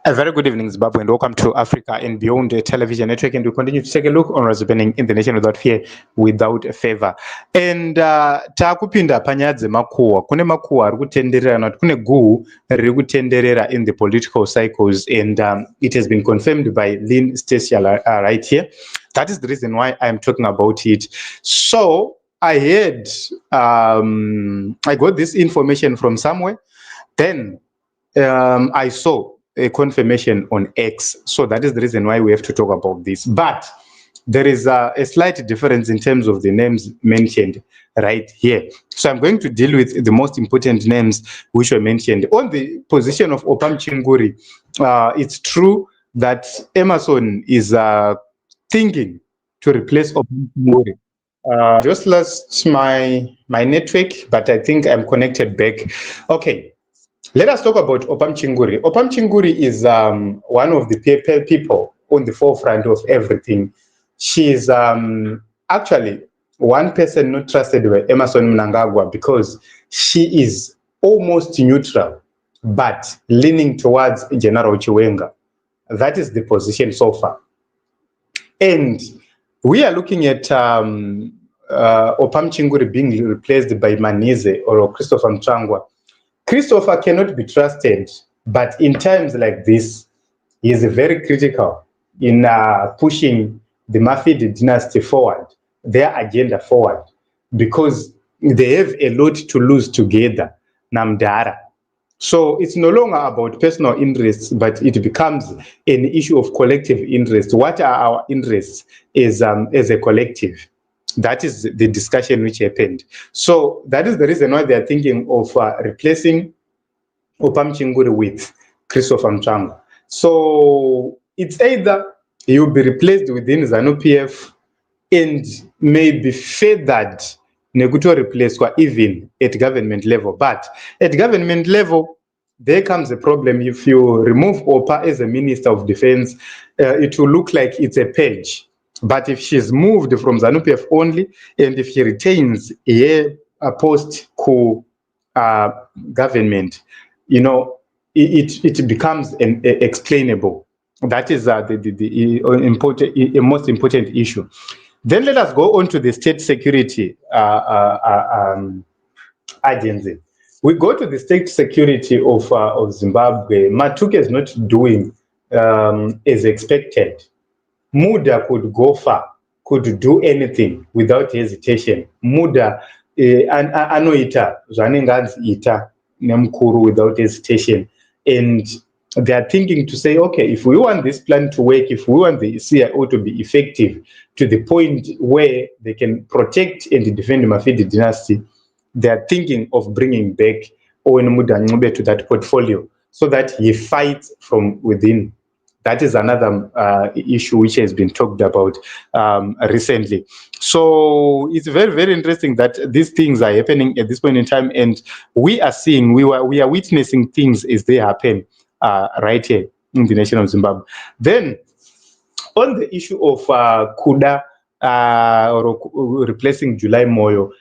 A very good evening, Zimbabwe, and welcome to Africa and Beyond the Television Network. And we continue to take a look on what's happening in the nation without fear, without favor. And taakupinda panyaya dzemakuhwa. Kune makuhwa ari kutenderera, not kune guhu riri kutenderera in the political cycles, and it has been confirmed by Lynn Stacia right here. That is the reason why I'm talking about it. So I heard, I got this information from somewhere. Then I saw a confirmation on X. So that is the reason why we have to talk about this. But there is a slight difference in terms of the names mentioned right here. So I'm going to deal with the most important names which were mentioned. On the position of Opam Chinguri, it's true that Emmerson is thinking to replace Opam Chinguri. Just lost my network, but I think I'm connected back. Okay. Let us talk about Opam Chinguri. Opam Chinguri is one of the people on the forefront of everything. She is actually one person not trusted by Emmerson Mnangagwa because she is almost neutral, but leaning towards General Chiwenga. That is the position so far. And we are looking at Opam Chinguri being replaced by Manize or Christopher Mchangwa. Christopher cannot be trusted, but in times like this, he is very critical in pushing the Mafidi dynasty forward, their agenda forward, because they have a lot to lose together, Namdara. So it's no longer about personal interests, but it becomes an issue of collective interest. What are our interests as a collective? That is the discussion which happened. So that is the reason why they are thinking of replacing Opam Chinguri with Christopher Mchangwa. So it's either he will be replaced within ZANU-PF and maybe feathered Neguto replaced even at government level. But at government level, there comes a problem. If you remove Opa as a Minister of Defense, it will look like it's a page. But if she's moved from ZANU-PF only, and if she retains a post-coup government, you know, it becomes explainable. That is the most important issue. Then let us go on to the state security agency. We go to the state security of Zimbabwe. Matuke is not doing as expected. Muda could go far, could do anything without hesitation. Muda anoita zvanenganzi ita nemukuru without hesitation, and they are thinking to say, okay, if we want this plan to work, if we want the CIO to be effective to the point where they can protect and defend the Mafidi dynasty, they are thinking of bringing back Owen Muda Ncube to that portfolio so that he fights from within. That is another issue which has been talked about recently. So it's very, very interesting that these things are happening at this point in time, and we are seeing, we are witnessing things as they happen right here in the nation of Zimbabwe. Then, on the issue of Kuda or replacing July Moyo,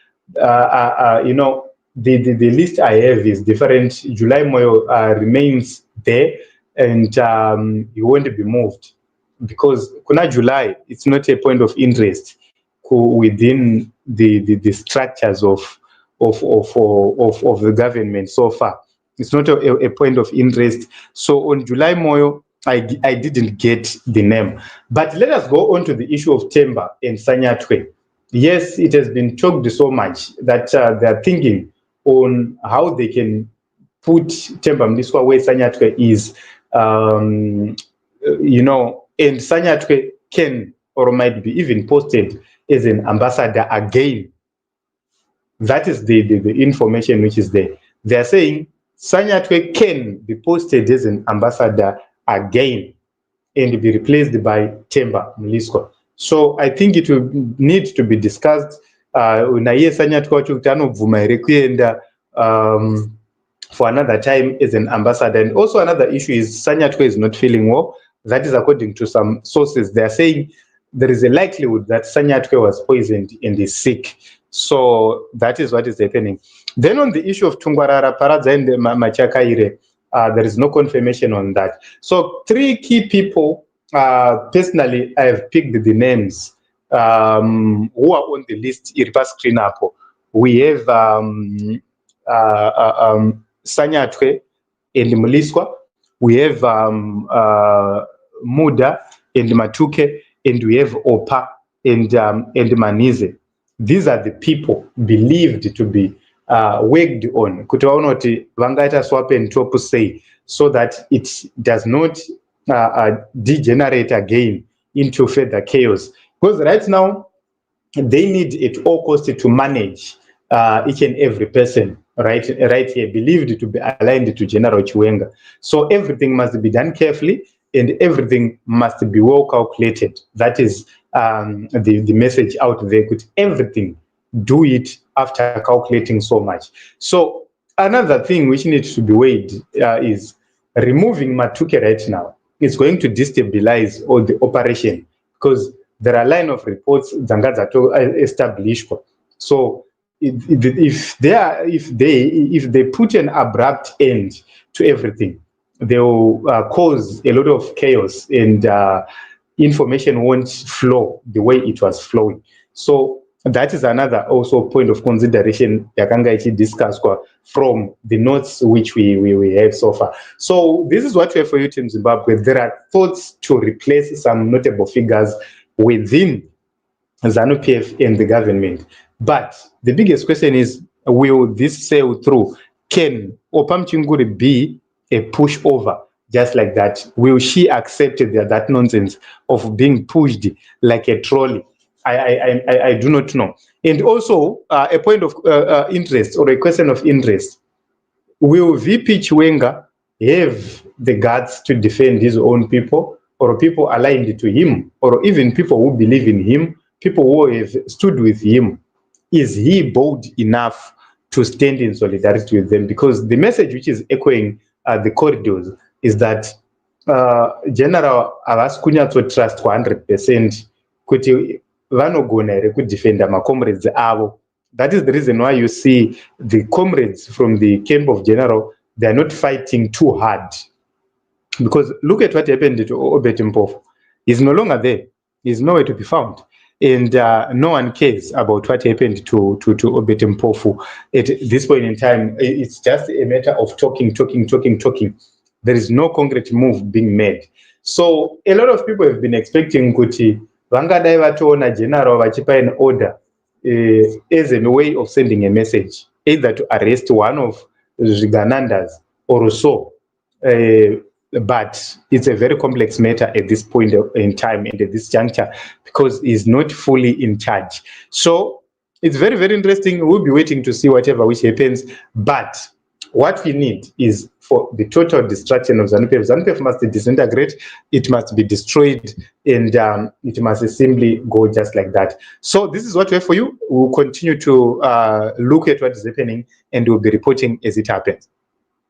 you know, the list I have is different. July Moyo remains there, and he won't be moved because Kuna July, it's not a point of interest within the structures of the government so far. It's not a point of interest. So on July Moyo, I didn't get the name. But let us go on to the issue of Temba and Sanyatwe. Yes, it has been talked so much that they are thinking on how they can put Temba Mliswa where Sanyatwe is, you know, and Sanyatwe can or might be even posted as an ambassador again. That is the information which is there. They are saying Sanyatwe can be posted as an ambassador again and be replaced by Temba Mliswa. So I think it will need to be discussed. For another time as an ambassador. And also another issue is Sanyatwe is not feeling well. That is according to some sources. They are saying there is a likelihood that Sanyatwe was poisoned and is sick. So that is what is happening. Then on the issue of Tungwarara Paradza and Machakaire, There is no confirmation on that. So 3 key people, personally, I have picked the names who are on the list. Screen up. We have Sanyatwe and Muliswa. We have Muda and Matuke, and we have Opa and Manize. These are the people believed to be worked on. Kuti vangaita swap and top say, so that it does not degenerate again into further chaos. Because right now, they need at all costs to manage each and every person right here, believed to be aligned to General Chiwenga. So everything must be done carefully, and everything must be well calculated. That is the message out there. Could everything do it after calculating so much? So another thing which needs to be weighed is removing Matuke right now. It's going to destabilize all the operation, because there are line of reports Zangazato established. So if they put an abrupt end to everything, they will cause a lot of chaos, and information won't flow the way it was flowing. So that is another also point of consideration yakanga ichi discussed from the notes which we have so far. So this is what we have for you, Team Zimbabwe. There are thoughts to replace some notable figures within ZANU-PF and the government. But the biggest question is, will this sail through? Can Opam Chinguri be a pushover just like that? Will she accept that nonsense of being pushed like a trolley? I do not know. And also, a point of interest, or a question of interest, will VP Chiwenga have the guts to defend his own people, or people aligned to him, or even people who believe in him, people who have stood with him? Is he bold enough to stand in solidarity with them? Because the message which is echoing the corridors is that General havasi kunyatsotrust 100% kuti vanogona here kudefenda macomrades avo. That is the reason why you see the comrades from the camp of General, they are not fighting too hard. Because look at what happened to Obed Mpofu. He's no longer there. He's nowhere to be found. And no one cares about what happened to Obed Mpofu. At this point in time, it's just a matter of talking. There is no concrete move being made. So a lot of people have been expecting kuti vangadai vatoona General vachipa an order as a way of sending a message, either to arrest one of Zviganandas or so. But it's a very complex matter at this point in time and at this juncture, because he's not fully in charge. So it's very, very interesting. We'll be waiting to see whatever which happens. But what we need is for the total destruction of ZANU-PF. ZANU-PF must disintegrate, it must be destroyed, and it must simply go just like that. So this is what we have for you. We'll continue to look at what is happening, and we'll be reporting as it happens.